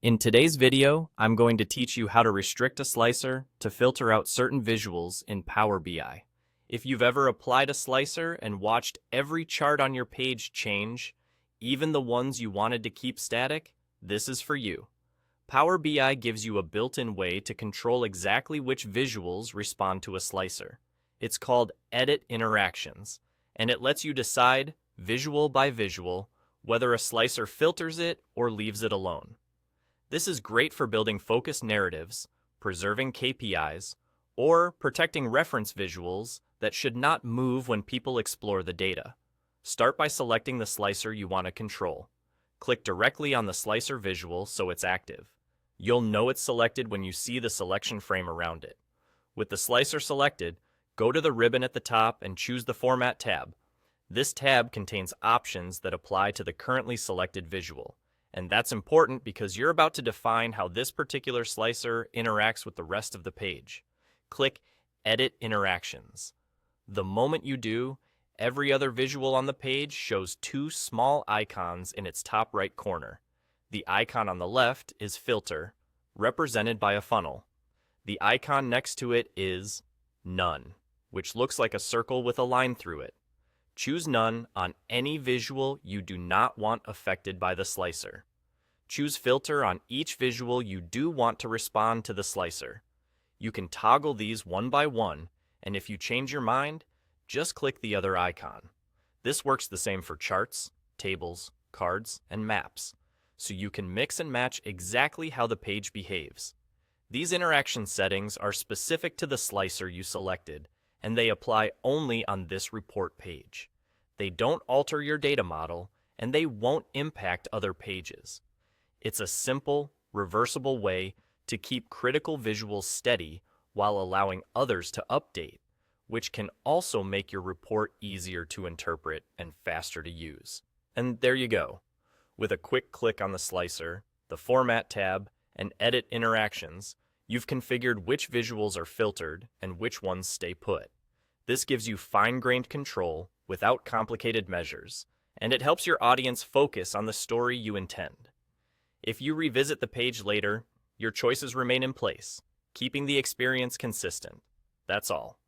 In today's video, I'm going to teach you how to restrict a slicer to filter out certain visuals in Power BI. If you've ever applied a slicer and watched every chart on your page change, even the ones you wanted to keep static, this is for you. Power BI gives you a built-in way to control exactly which visuals respond to a slicer. It's called Edit Interactions, and it lets you decide, visual by visual, whether a slicer filters it or leaves it alone. This is great for building focused narratives, preserving KPIs, or protecting reference visuals that should not move when people explore the data. Start by selecting the slicer you want to control. Click directly on the slicer visual so it's active. You'll know it's selected when you see the selection frame around it. With the slicer selected, go to the ribbon at the top and choose the Format tab. This tab contains options that apply to the currently selected visual. And that's important because you're about to define how this particular slicer interacts with the rest of the page. Click Edit Interactions. The moment you do, every other visual on the page shows two small icons in its top right corner. The icon on the left is Filter, represented by a funnel. The icon next to it is None, which looks like a circle with a line through it. Choose None on any visual you do not want affected by the slicer. Choose Filter on each visual you do want to respond to the slicer. You can toggle these one by one, and if you change your mind, just click the other icon. This works the same for charts, tables, cards, and maps, so you can mix and match exactly how the page behaves. These interaction settings are specific to the slicer you selected, and they apply only on this report page. They don't alter your data model, and they won't impact other pages. It's a simple, reversible way to keep critical visuals steady while allowing others to update, which can also make your report easier to interpret and faster to use. And there you go. With a quick click on the slicer, the Format tab, and Edit Interactions, you've configured which visuals are filtered and which ones stay put. This gives you fine-grained control without complicated measures, and it helps your audience focus on the story you intend. If you revisit the page later, your choices remain in place, keeping the experience consistent. That's all.